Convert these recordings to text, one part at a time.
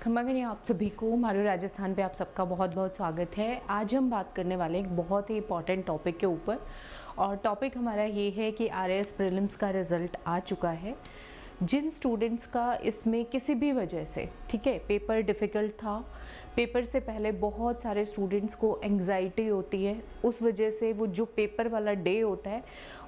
खम्मा गणी आप सभी को मारू राजस्थान पे आप सबका बहुत बहुत स्वागत है। आज हम बात करने वाले एक बहुत ही इंपॉर्टेंट टॉपिक के ऊपर, और टॉपिक हमारा ये है कि आरएएस प्रीलिम्स का रिज़ल्ट आ चुका है। जिन स्टूडेंट्स का इसमें किसी भी वजह से, ठीक है, पेपर डिफ़िकल्ट था, पेपर से पहले बहुत सारे स्टूडेंट्स को एंग्जाइटी होती है, उस वजह से वो जो पेपर वाला डे होता है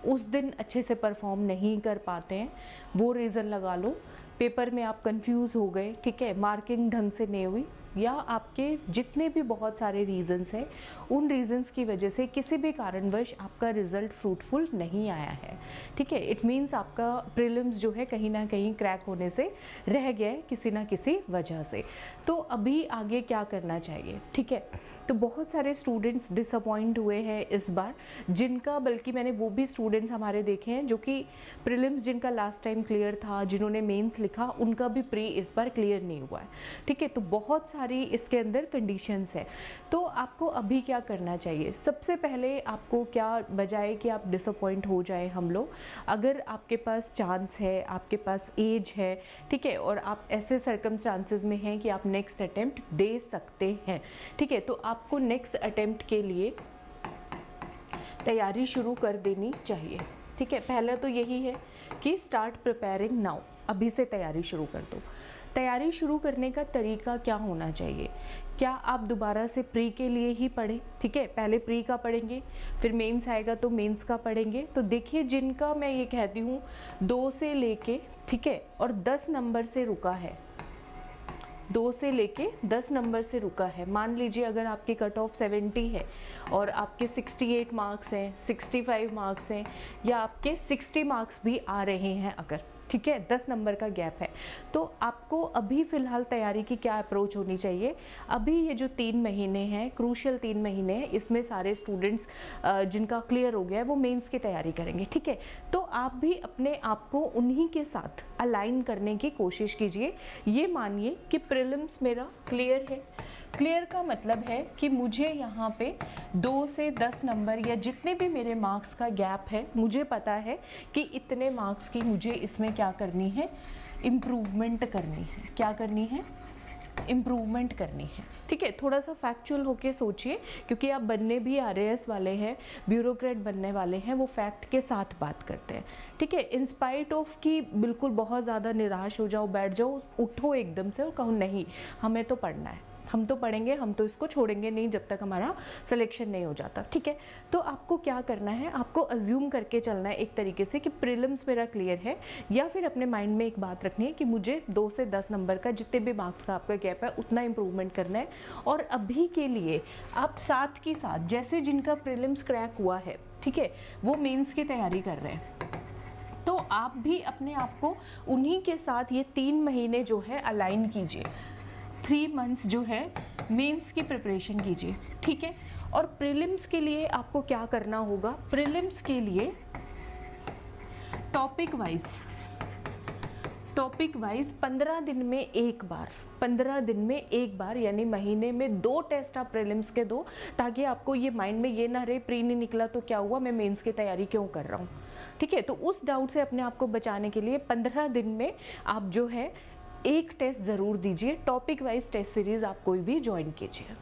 उस दिन अच्छे से परफॉर्म नहीं कर पाते हैं, वो रीज़न लगा लो। पेपर में आप कंफ्यूज हो गए, ठीक है, मार्किंग ढंग से नहीं हुई, या आपके जितने भी बहुत सारे रीज़न्स हैं, उन रीज़न्स की वजह से किसी भी कारणवश आपका रिज़ल्ट फ्रूटफुल नहीं आया है, ठीक है। इट मीन्स आपका प्रीलिम्स जो है कहीं ना कहीं क्रैक होने से रह गया है किसी ना किसी वजह से। तो अभी आगे क्या करना चाहिए, ठीक है। तो बहुत सारे स्टूडेंट्स डिसअपॉइंट हुए हैं इस बार, जिनका, बल्कि मैंने वो भी स्टूडेंट्स हमारे देखे हैं जो कि प्रीलिम्स जिनका लास्ट टाइम क्लियर था, जिन्होंने मेंस लिखा, उनका भी प्री इस बार क्लियर नहीं हुआ है, ठीक है। तो बहुत सारी इसके अंदर कंडीशंस है। तो आपको अभी क्या करना चाहिए? सबसे पहले आपको क्या, बजाय कि आप डिसअपॉइंट हो जाए हम लोग, अगर आपके पास चांस है, आपके पास एज है, ठीक है, और आप ऐसे सर्कमस्टांसेस में हैं कि आप नेक्स्ट अटेम्प्ट दे सकते हैं, ठीक है, तो आपको नेक्स्ट अटेम्प्ट के लिए तैयारी शुरू कर देनी चाहिए, ठीक है। पहला तो यही है कि स्टार्ट प्रिपेयरिंग नाउ, अभी से तैयारी शुरू कर दो। तैयारी शुरू करने का तरीका क्या होना चाहिए? क्या आप दोबारा से प्री के लिए ही पढ़ें, ठीक है, पहले प्री का पढ़ेंगे, फिर मेंस आएगा तो मेंस का पढ़ेंगे। तो देखिए, जिनका मैं ये कहती हूँ 2 से लेके, ठीक है, और 10 नंबर से रुका है, 2 से लेके 10 नंबर से रुका है, मान लीजिए अगर आपकी कट ऑफ 70 है और आपके 68 मार्क्स हैं, 65 मार्क्स हैं, या आपके 60 मार्क्स भी आ रहे हैं अगर, ठीक है, 10 नंबर का गैप है, तो आपको अभी फ़िलहाल तैयारी की क्या अप्रोच होनी चाहिए? अभी ये जो 3 महीने हैं, क्रूशियल 3 महीने हैं, इसमें सारे स्टूडेंट्स जिनका क्लियर हो गया है वो मेंस की तैयारी करेंगे, ठीक है। तो आप भी अपने आप को उन्हीं के साथ अलाइन करने की कोशिश कीजिए। ये मानिए कि प्रीलिम्स मेरा क्लियर है। क्लियर का मतलब है कि मुझे यहाँ पे 2 से 10 नंबर या जितने भी मेरे मार्क्स का गैप है, मुझे पता है कि इतने मार्क्स की मुझे इसमें क्या करनी है, इम्प्रूवमेंट करनी है। क्या करनी है? इम्प्रूवमेंट करनी है, ठीक है। थोड़ा सा फैक्चुअल होके सोचिए, क्योंकि आप बनने भी आरएएस वाले हैं, ब्यूरोक्रेट बनने वाले हैं, वो फैक्ट के साथ बात करते हैं, ठीक है। इंस्पाइट ऑफ कि बिल्कुल बहुत ज़्यादा निराश हो जाओ, बैठ जाओ, उठो एकदम से और कहो नहीं, हमें तो पढ़ना है, हम तो पढ़ेंगे, हम तो इसको छोड़ेंगे नहीं जब तक हमारा सिलेक्शन नहीं हो जाता, ठीक है। तो आपको क्या करना है? आपको अज्यूम करके चलना है एक तरीके से कि प्रीलिम्स मेरा क्लियर है, या फिर अपने माइंड में एक बात रखनी है कि मुझे 2 से 10 नंबर का जितने भी मार्क्स का आपका गैप है उतना इम्प्रूवमेंट करना है। और अभी के लिए आप साथ की साथ, जैसे जिनका प्रीलिम्स क्रैक हुआ है, ठीक है, वो मेंस की तैयारी कर रहे हैं, तो आप भी अपने आप को उन्हीं के साथ ये 3 महीने जो है अलाइन कीजिए। 3 मंथ्स जो है मेंस की प्रिपरेशन कीजिए, ठीक है। और प्रीलिम्स के लिए आपको क्या करना होगा? प्रीलिम्स के लिए टॉपिक वाइज 15 दिन में एक बार, 15 दिन में एक बार, यानी महीने में 2 टेस्ट आप प्रीलिम्स के दो, ताकि आपको ये माइंड में ये ना रहे प्री नहीं निकला तो क्या हुआ, मैं मेंस की तैयारी क्यों कर रहा हूँ, ठीक है। तो उस डाउट से अपने आप को बचाने के लिए 15 दिन में आप जो है एक टेस्ट ज़रूर दीजिए। टॉपिक वाइज टेस्ट सीरीज़ आप कोई भी ज्वाइन कीजिए,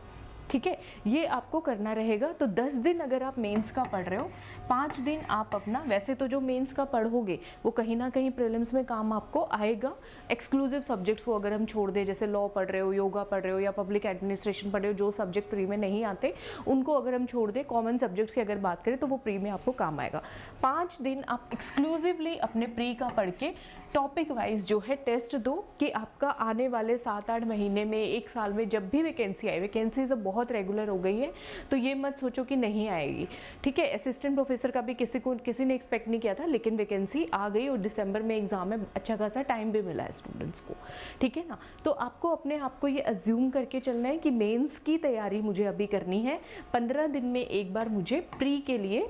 ठीक है, ये आपको करना रहेगा। तो 10 दिन अगर आप मेंस का पढ़ रहे हो, 5 दिन आप अपना, वैसे तो जो मेंस का पढ़ोगे वो कहीं ना कहीं प्रीलिम्स में काम आपको आएगा। एक्सक्लूसिव सब्जेक्ट्स को अगर हम छोड़ दें, जैसे लॉ पढ़ रहे हो, योगा पढ़ रहे हो, या पब्लिक एडमिनिस्ट्रेशन पढ़ रहे हो, जो सब्जेक्ट प्री में नहीं आते उनको अगर हम छोड़ दें, कॉमन सब्जेक्ट्स की अगर बात करें तो वो प्री में आपको काम आएगा। 5 दिन आप एक्सक्लूसिवली अपने प्री का पढ़ के टॉपिक वाइज जो है टेस्ट दो, कि आपका आने वाले 7-8 महीने में, 1 साल में जब भी वैकेंसी आए, वैकेंसीज अब बहुत रेगुलर हो गई है, तो ये मत सोचो कि नहीं आएगी, ठीक है। असिस्टेंट प्रोफेसर का भी किसी ने एक्सपेक्ट नहीं किया था, लेकिन वैकेंसी आ गई और दिसंबर में एग्जाम में अच्छा खासा टाइम भी मिला है स्टूडेंट्स को, ठीक है ना। तो आपको अपने आप को ये अज्यूम करके चलना है कि मेंस की तैयारी मुझे अभी करनी है, 15 दिन में एक बार मुझे प्री के लिए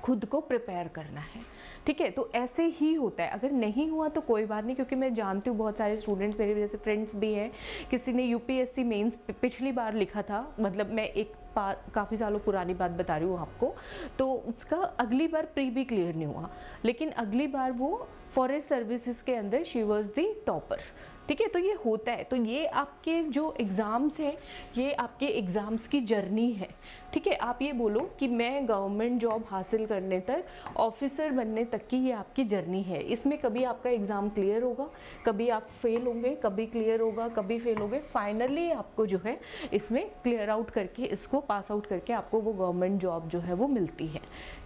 खुद को प्रिपेयर करना है, ठीक है। तो ऐसे ही होता है। अगर नहीं हुआ तो कोई बात नहीं, क्योंकि मैं जानती हूँ बहुत सारे स्टूडेंट्स, मेरे जैसे फ्रेंड्स भी हैं, किसी ने यूपीएससी मेंस पिछली बार लिखा था, मतलब मैं एक काफ़ी सालों पुरानी बात बता रही हूँ आपको, तो उसका अगली बार प्री भी क्लियर नहीं हुआ, लेकिन अगली बार वो फॉरेस्ट सर्विसेज के अंदर शी वॉज द टॉपर। ठीक है, तो ये होता है। तो ये आपके जो एग्ज़ाम्स हैं, ये आपके एग्ज़ाम्स की जर्नी है। ठीक है, आप ये बोलो कि मैं गवर्नमेंट जॉब हासिल करने तक, ऑफिसर बनने तक की ये आपकी जर्नी है। इसमें कभी आपका एग्ज़ाम क्लियर होगा, कभी आप फेल होंगे, कभी क्लियर होगा, कभी फेल होंगे, फाइनली आपको जो है इसमें क्लियर आउट करके, इसको पास आउट करके आपको वो गवर्नमेंट जॉब जो है वो मिलती है।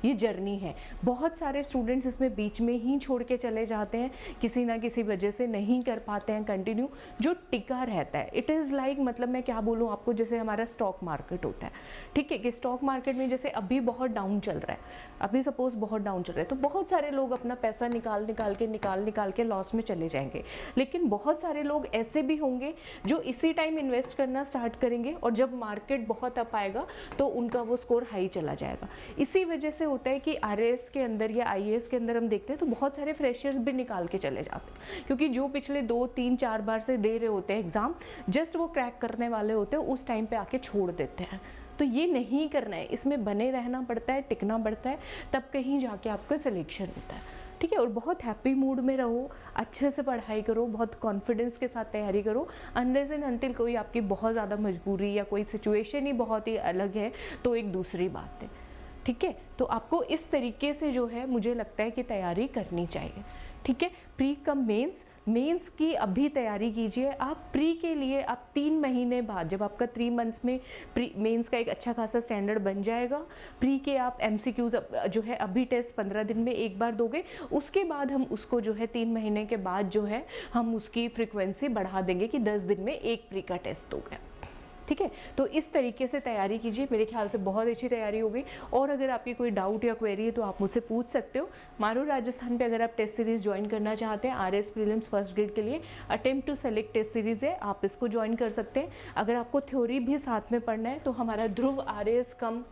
ये जर्नी है। बहुत सारे स्टूडेंट्स इसमें बीच में ही छोड़ के चले जाते हैं, किसी ना किसी वजह से नहीं कर पाते हैं कंटिन्यू। जो टिका रहता है, इट इज़ लाइक, मतलब मैं क्या बोलूँ आपको, जैसे हमारा स्टॉक मार्केट होता है। ठीक है, कि स्टॉक मार्केट में जैसे अभी बहुत डाउन चल रहा है, अभी सपोज बहुत डाउन चल रहा है, तो बहुत सारे लोग अपना पैसा निकाल के लॉस में चले जाएंगे। लेकिन बहुत सारे लोग ऐसे भी होंगे जो इसी टाइम इन्वेस्ट करना स्टार्ट करेंगे, और जब मार्केट बहुत अप आएगा तो उनका वो स्कोर हाई चला जाएगा। इसी वजह से होता है कि आरएएस के अंदर या आईएएस के अंदर हम देखते हैं तो बहुत सारे फ्रेशर्स भी निकाल के चले जाते हैं, क्योंकि जो पिछले 2, 3, 4 बार से दे रहे होते हैं एग्ज़ाम, जस्ट वो क्रैक करने वाले होते हैं, उस टाइम पे आके छोड़ देते हैं। तो ये नहीं करना है, इसमें बने रहना पड़ता है, टिकना पड़ता है, तब कहीं जाके आपका सिलेक्शन होता है। ठीक है, और बहुत हैप्पी मूड में रहो, अच्छे से पढ़ाई करो, बहुत कॉन्फिडेंस के साथ तैयारी करो। अनलेस एंड अनटिल कोई आपकी बहुत ज़्यादा मजबूरी या कोई सिचुएशन ही बहुत ही अलग है तो एक दूसरी बात है। ठीक है, तो आपको इस तरीके से जो है मुझे लगता है कि तैयारी करनी चाहिए। ठीक है, प्री कम मेंस की अभी तैयारी कीजिए। आप प्री के लिए आप 3 महीने बाद, जब आपका 3 मंथ्स में प्री मेंस का एक अच्छा खासा स्टैंडर्ड बन जाएगा, प्री के आप एमसीक्यूज जो है अभी टेस्ट 15 दिन में एक बार दोगे, उसके बाद हम उसको जो है 3 महीने के बाद जो है हम उसकी फ्रिक्वेंसी बढ़ा देंगे कि 10 दिन में एक प्री का टेस्ट दोगे। ठीक है, तो इस तरीके से तैयारी कीजिए, मेरे ख्याल से बहुत अच्छी तैयारी होगी। और अगर आपकी कोई डाउट या क्वेरी है तो आप मुझसे पूछ सकते हो। मारू राजस्थान पे अगर आप टेस्ट सीरीज़ ज्वाइन करना चाहते हैं, आरएएस प्रीलिम्स फर्स्ट ग्रेड के लिए attempt to select test series है, आप इसको ज्वाइन कर सकते हैं। अगर आपको थ्योरी भी साथ में पढ़ना है तो हमारा ध्रुव आरएएस कम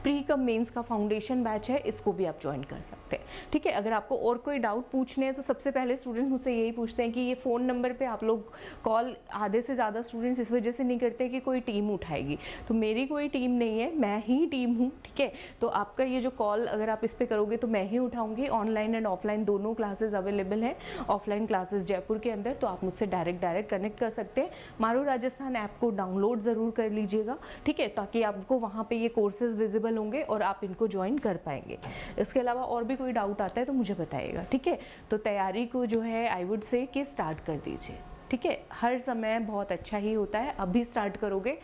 प्री कम मेंस का फाउंडेशन बैच है, इसको भी आप ज्वाइन कर सकते हैं। ठीक है, अगर आपको और कोई डाउट पूछने हैं तो सबसे पहले स्टूडेंट्स मुझसे यही पूछते हैं कि ये फ़ोन नंबर पे आप लोग कॉल, आधे से ज़्यादा स्टूडेंट्स इस वजह से नहीं करते कि कोई टीम उठाएगी। तो मेरी कोई टीम नहीं है, मैं ही टीम हूँ। ठीक है, तो आपका ये जो कॉल अगर आप इस पर करोगे तो मैं ही उठाऊँगी। ऑनलाइन एंड ऑफलाइन दोनों क्लासेज अवेलेबल हैं। ऑफलाइन क्लासेस जयपुर के अंदर, तो आप मुझसे डायरेक्ट कनेक्ट कर सकते हैं। मारू राजस्थान ऐप को डाउनलोड ज़रूर कर लीजिएगा। ठीक है, ताकि आपको वहाँ पर ये कोर्सेज विजिबल होंगे और आप इनको ज्वाइन कर पाएंगे। इसके अलावा और भी कोई डाउट आता है तो मुझे बताइएगा। ठीक है, तो तैयारी को जो है आई वुड से कि स्टार्ट कर दीजिए। ठीक है, हर समय बहुत अच्छा ही होता है, अभी स्टार्ट करोगे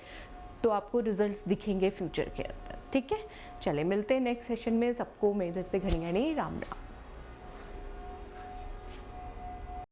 तो आपको रिजल्ट्स दिखेंगे फ्यूचर के अंदर। ठीक है, चले मिलते हैं नेक्स्ट सेशन में। सबको मेरे तरफ से घड़ी घड़ी राम राम।